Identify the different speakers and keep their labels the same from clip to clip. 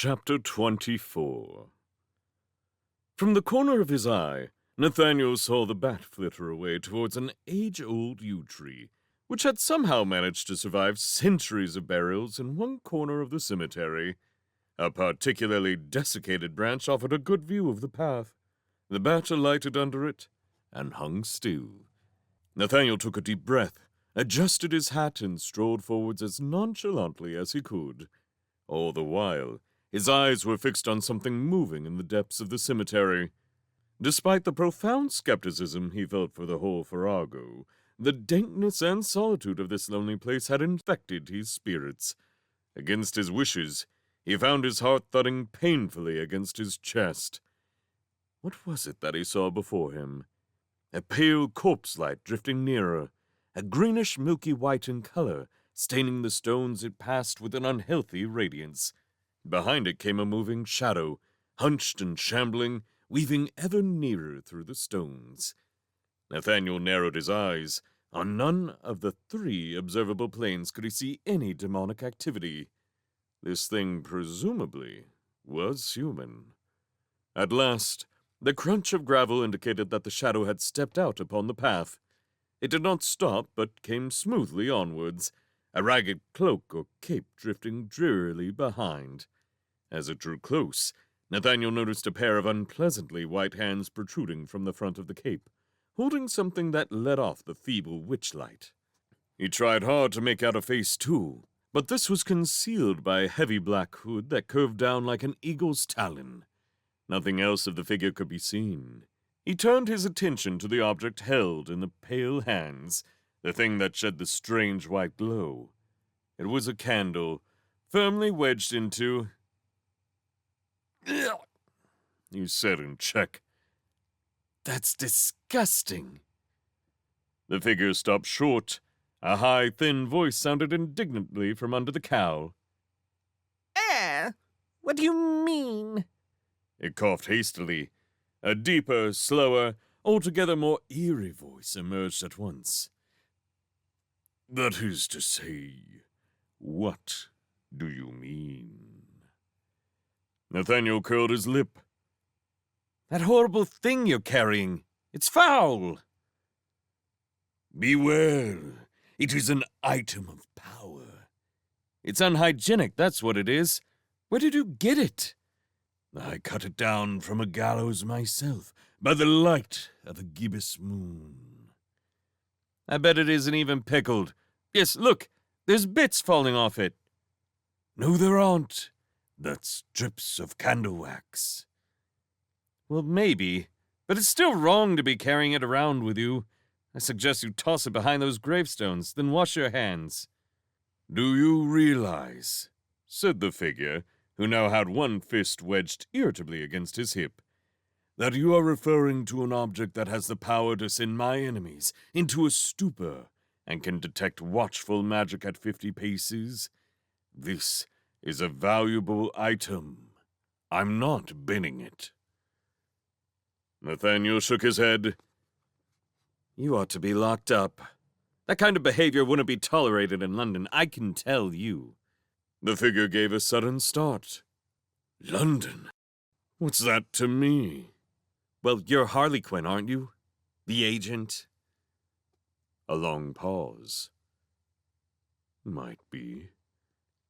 Speaker 1: Chapter 24. From the corner of his eye, Nathaniel saw the bat flitter away towards an age-old yew tree, which had somehow managed to survive centuries of burials in one corner of the cemetery. A particularly desiccated branch offered a good view of the path. The bat alighted under it and hung still. Nathaniel took a deep breath, adjusted his hat, and strolled forwards as nonchalantly as he could. All the while, his eyes were fixed on something moving in the depths of the cemetery. Despite the profound skepticism he felt for the whole farrago, the dankness and solitude of this lonely place had infected his spirits. Against his wishes, he found his heart thudding painfully against his chest. What was it that he saw before him? A pale corpse light drifting nearer, a greenish milky white in color, staining the stones it passed with an unhealthy radiance. Behind it came a moving shadow, hunched and shambling, weaving ever nearer through the stones. Nathaniel narrowed his eyes. On none of the 3 observable planes could he see any demonic activity. This thing, presumably, was human. At last, the crunch of gravel indicated that the shadow had stepped out upon the path. It did not stop, but came smoothly onwards, a ragged cloak or cape drifting drearily behind. As it drew close, Nathaniel noticed a pair of unpleasantly white hands protruding from the front of the cape, holding something that let off the feeble witchlight. He tried hard to make out a face, too, but this was concealed by a heavy black hood that curved down like an eagle's talon. Nothing else of the figure could be seen. He turned his attention to the object held in the pale hands, the thing that shed the strange white glow. It was a candle, firmly wedged into... he said in check. "That's disgusting." The figure stopped short. A high, thin voice sounded indignantly from under the cowl.
Speaker 2: What do you mean?"
Speaker 1: It coughed hastily. A deeper, slower, altogether more eerie voice emerged at once. "That is to say, what do you mean?" Nathaniel curled his lip. "That horrible thing you're carrying. It's foul." "Beware. It is an item of power." "It's unhygienic, that's what it is. Where did you get it?" "I cut it down from a gallows myself, by the light of a gibbous moon." "I bet it isn't even pickled. Yes, look, there's bits falling off it." "No, there aren't. That's strips of candle wax." "Well, maybe, but it's still wrong to be carrying it around with you. I suggest you toss it behind those gravestones, then wash your hands." "Do you realize," said the figure, who now had one fist wedged irritably against his hip, "that you are referring to an object that has the power to send my enemies into a stupor and can detect watchful magic at 50 paces? This is a valuable item. I'm not binning it." Nathaniel shook his head. "You ought to be locked up. That kind of behavior wouldn't be tolerated in London, I can tell you." The figure gave a sudden start. "London? What's that to me?" "Well, you're Harlequin, aren't you? The agent?" A long pause. "Might be."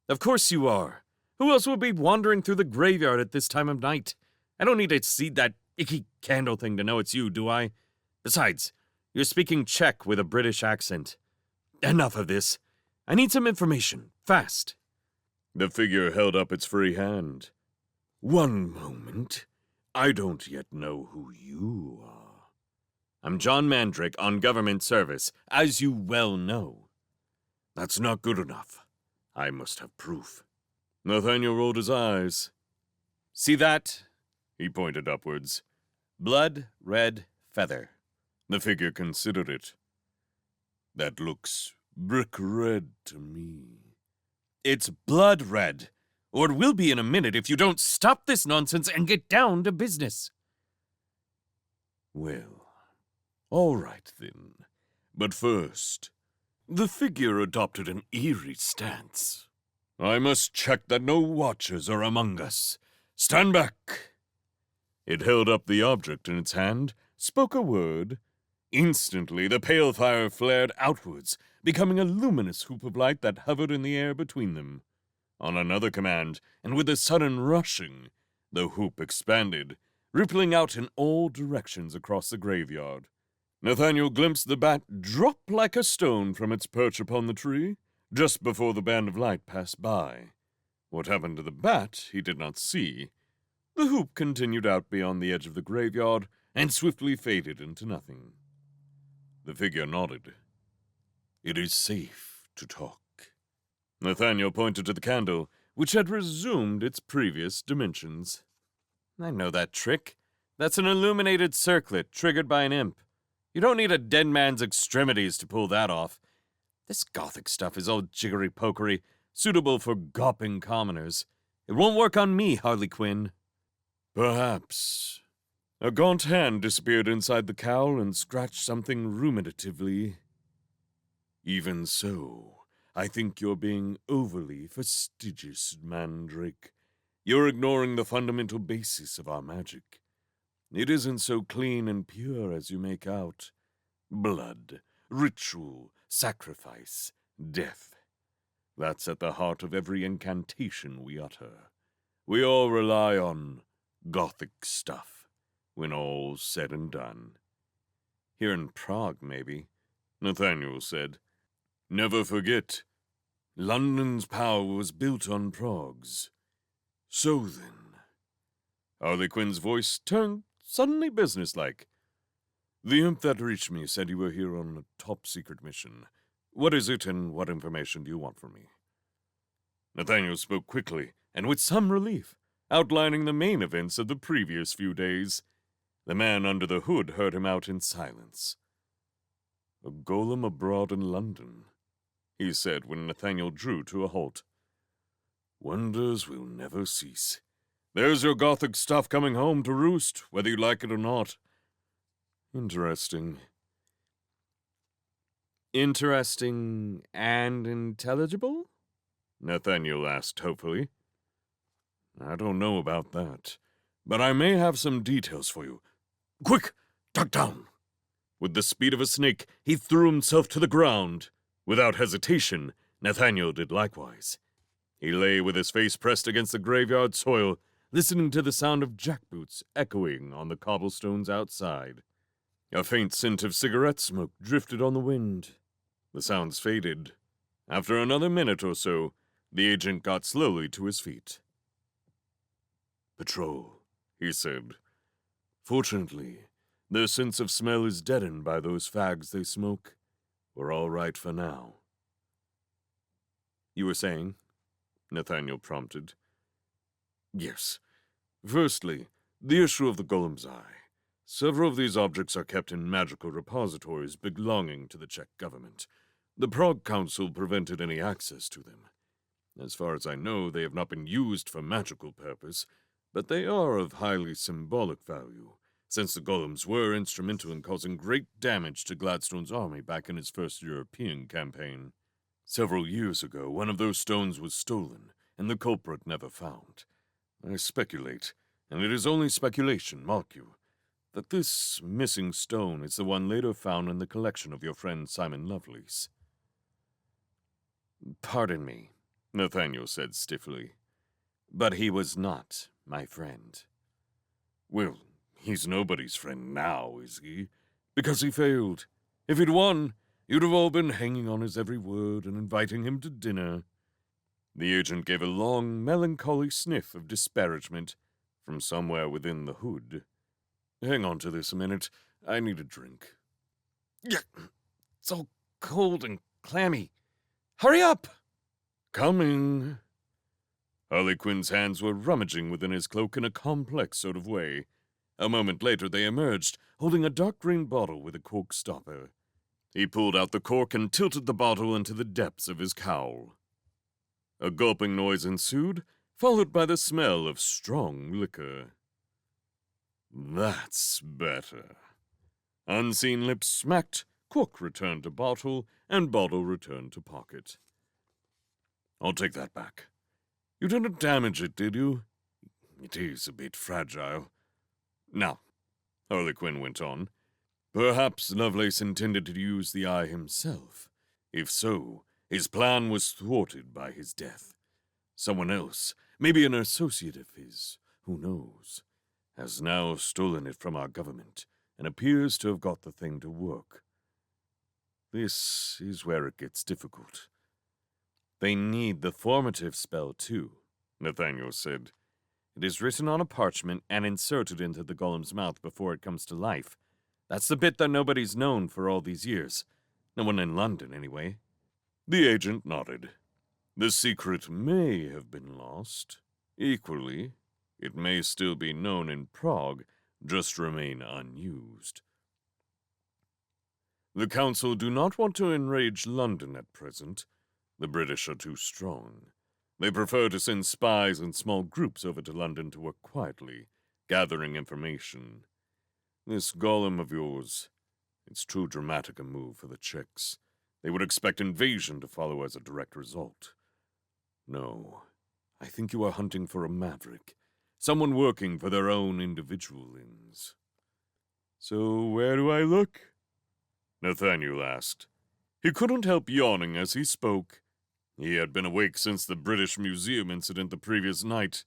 Speaker 1: "Of course you are. Who else would be wandering through the graveyard at this time of night? I don't need to see that icky candle thing to know it's you, do I? Besides, you're speaking Czech with a British accent. Enough of this. I need some information, fast." The figure held up its free hand. "One moment. I don't yet know who you are." "I'm John Mandrake on government service, as you well know." "That's not good enough. I must have proof." Nathaniel rolled his eyes. "See that?" He pointed upwards. "Blood red feather." The figure considered it. "That looks brick red to me." "It's blood red, or it will be in a minute if you don't stop this nonsense and get down to business." "Well, all right then. But first..." The figure adopted an eerie stance. I must check that no watchers are among us. Stand back. It held up the object in its hand, spoke a word. Instantly, the pale fire flared outwards, becoming a luminous hoop of light that hovered in the air between them. On another command, and with a sudden rushing, the hoop expanded, rippling out in all directions across the graveyard. Nathaniel glimpsed the bat drop like a stone from its perch upon the tree, just before the band of light passed by. What happened to the bat he did not see. The hoop continued out beyond the edge of the graveyard and swiftly faded into nothing. The figure nodded. It is safe to talk. Nathaniel pointed to the candle, which had resumed its previous dimensions. I know that trick. That's an illuminated circlet triggered by an imp. You don't need a dead man's extremities to pull that off. This gothic stuff is all jiggery-pokery, suitable for gawping commoners. It won't work on me, Harley Quinn. Perhaps. A gaunt hand disappeared inside the cowl and scratched something ruminatively. Even so, I think you're being overly fastidious, Mandrake. You're ignoring the fundamental basis of our magic. It isn't so clean and pure as you make out. Blood, ritual, sacrifice, death. That's at the heart of every incantation we utter. We all rely on gothic stuff, when all's said and done. Here in Prague, maybe, Nathaniel said. Never forget, London's power was built on Prague's. So then, Harley Quinn's voice turned suddenly businesslike. The imp that reached me said you were here on a top-secret mission. What is it, and what information do you want from me? Nathaniel spoke quickly, and with some relief, outlining the main events of the previous few days. The man under the hood heard him out in silence. A golem abroad in London, he said when Nathaniel drew to a halt. Wonders will never cease. There's your gothic stuff coming home to roost, whether you like it or not. Interesting. Interesting and intelligible? Nathaniel asked hopefully. I don't know about that, but I may have some details for you. Quick, duck down! With the speed of a snake, he threw himself to the ground. Without hesitation, Nathaniel did likewise. He lay with his face pressed against the graveyard soil, listening to the sound of jackboots echoing on the cobblestones outside. A faint scent of cigarette smoke drifted on the wind. The sounds faded. After another minute or so, the agent got slowly to his feet. Patrol, he said. Fortunately, their sense of smell is deadened by those fags they smoke. We're all right for now. You were saying? Nathaniel prompted. Yes. Firstly, the issue of the Golem's eye. Several of these objects are kept in magical repositories belonging to the Czech government. The Prague Council prevented any access to them. As far as I know, they have not been used for magical purpose, but they are of highly symbolic value, since the Golems were instrumental in causing great damage to Gladstone's army back in his first European campaign. Several years ago, one of those stones was stolen, and the culprit never found. I speculate, and it is only speculation, mark you, that this missing stone is the one later found in the collection of your friend Simon Lovelace. Pardon me, Nathaniel said stiffly, but he was not my friend. Well, he's nobody's friend now, is he? Because he failed. If he'd won, you'd have all been hanging on his every word and inviting him to dinner. The agent gave a long, melancholy sniff of disparagement from somewhere within the hood. Hang on to this a minute. I need a drink. Yeah, it's all cold and clammy. Hurry up! Coming. Harley Quinn's hands were rummaging within his cloak in a complex sort of way. A moment later they emerged, holding a dark green bottle with a cork stopper. He pulled out the cork and tilted the bottle into the depths of his cowl. A gulping noise ensued, followed by the smell of strong liquor. That's better. Unseen lips smacked, cork returned to bottle, and bottle returned to pocket. I'll take that back. You didn't damage it, did you? It is a bit fragile. Now, Harlequin went on, perhaps Lovelace intended to use the eye himself. If so, his plan was thwarted by his death. Someone else, maybe an associate of his, who knows, has now stolen it from our government and appears to have got the thing to work. This is where it gets difficult. They need the formative spell, too, Nathaniel said. It is written on a parchment and inserted into the golem's mouth before it comes to life. That's the bit that nobody's known for all these years. No one in London, anyway. The agent nodded. The secret may have been lost. Equally, it may still be known in Prague, just remain unused. The Council do not want to enrage London at present. The British are too strong. They prefer to send spies in small groups over to London to work quietly, gathering information. This golem of yours, it's too dramatic a move for the Czechs. They would expect invasion to follow as a direct result. No, I think you are hunting for a maverick, someone working for their own individual ends. So where do I look? Nathaniel asked. He couldn't help yawning as he spoke. He had been awake since the British Museum incident the previous night.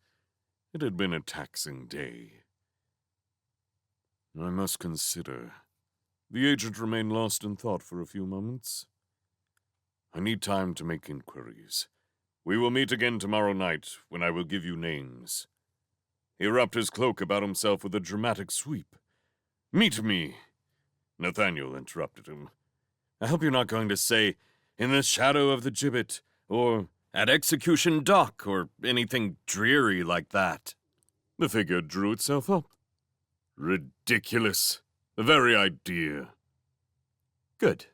Speaker 1: It had been a taxing day. I must consider. The agent remained lost in thought for a few moments. I need time to make inquiries. We will meet again tomorrow night, when I will give you names. He wrapped his cloak about himself with a dramatic sweep. Meet me. Nathaniel interrupted him. I hope you're not going to say, in the shadow of the gibbet, or at execution dock, or anything dreary like that. The figure drew itself up. Ridiculous. The very idea. Good.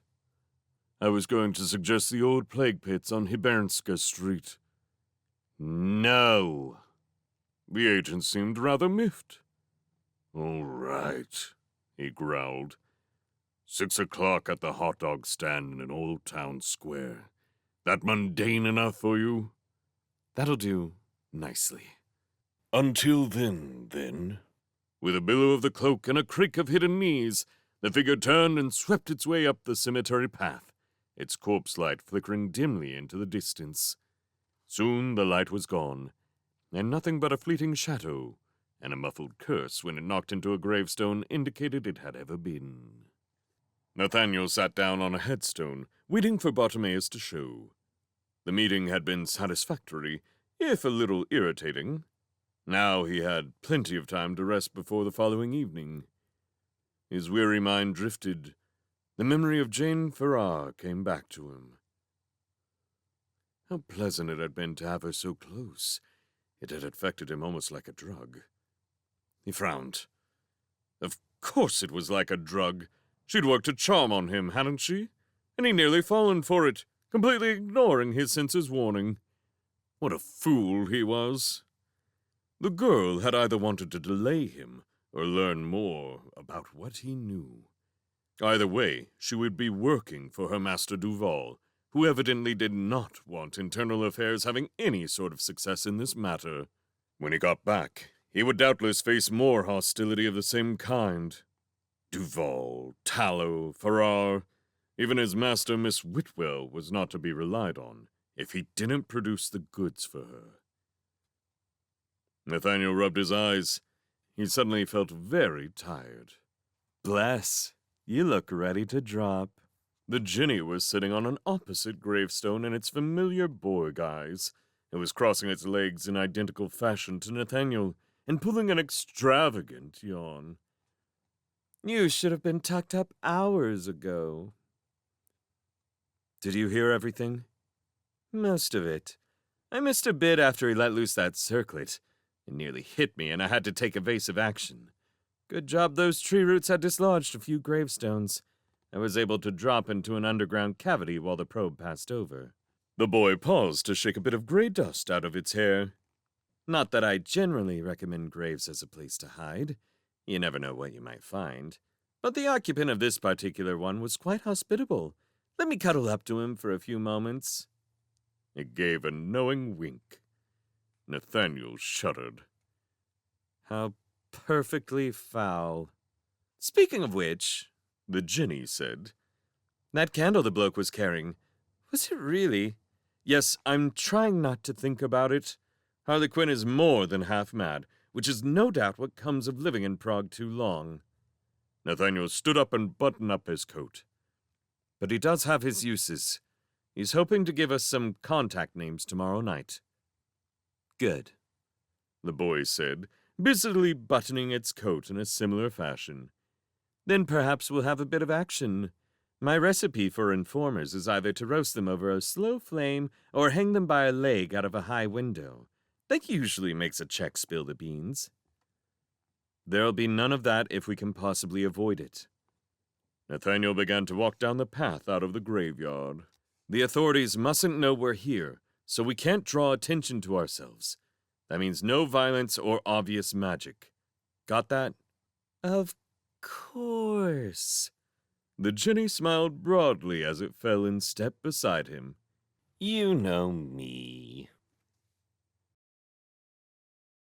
Speaker 1: I was going to suggest the old plague pits on Hibernska Street. No. The agent seemed rather miffed. All right, he growled. 6 o'clock at the hot dog stand in an old town square. That mundane enough for you? That'll do nicely. Until then. With a billow of the cloak and a creak of hidden knees, the figure turned and swept its way up the cemetery path, its corpse light flickering dimly into the distance. Soon the light was gone, and nothing but a fleeting shadow and a muffled curse when it knocked into a gravestone indicated it had ever been. Nathaniel sat down on a headstone, waiting for Bartimaeus to show. The meeting had been satisfactory, if a little irritating. Now he had plenty of time to rest before the following evening. His weary mind drifted. The memory of Jane Farrar came back to him. How pleasant it had been to have her so close. It had affected him almost like a drug. He frowned. Of course it was like a drug. She'd worked a charm on him, hadn't she? And he'd nearly fallen for it, completely ignoring his sense's warning. What a fool he was. The girl had either wanted to delay him or learn more about what he knew. Either way, she would be working for her master Duval, who evidently did not want internal affairs having any sort of success in this matter. When he got back, he would doubtless face more hostility of the same kind. Duval, Tallow, Farrar, even his master Miss Whitwell was not to be relied on if he didn't produce the goods for her. Nathaniel rubbed his eyes. He suddenly felt very tired. Bless, you look ready to drop. The Jinny was sitting on an opposite gravestone in its familiar boy guise. It was crossing its legs in identical fashion to Nathaniel and pulling an extravagant yawn. You should have been tucked up hours ago. Did you hear everything? Most of it. I missed a bit after he let loose that circlet. It nearly hit me, and I had to take evasive action. Good job those tree roots had dislodged a few gravestones. I was able to drop into an underground cavity while the probe passed over. The boy paused to shake a bit of gray dust out of its hair. Not that I generally recommend graves as a place to hide. You never know what you might find. But the occupant of this particular one was quite hospitable. Let me cuddle up to him for a few moments. It gave a knowing wink. Nathaniel shuddered.
Speaker 3: How perfectly foul. Speaking of which,
Speaker 1: The Jinny said.
Speaker 3: that candle the bloke was carrying, was it really? Yes, I'm trying not to think about it. Harley Quinn is more than half mad, which is no doubt what comes of living in Prague too long.
Speaker 1: Nathaniel stood up and buttoned up his coat.
Speaker 3: But he does have his uses. He's hoping to give us some contact names tomorrow night. Good,
Speaker 1: The boy said, busily buttoning its coat in a similar fashion.
Speaker 3: Then perhaps we'll have a bit of action. My recipe for informers is either to roast them over a slow flame or hang them by a leg out of a high window. That usually makes a Czech spill the beans. There'll be none of that if we can possibly avoid it.
Speaker 1: Nathaniel began to walk down the path out of the graveyard.
Speaker 3: The authorities mustn't know we're here, so we can't draw attention to ourselves. That means no violence or obvious magic. Got that? Of course.
Speaker 1: The Jinny smiled broadly as it fell in step beside him.
Speaker 2: You know me.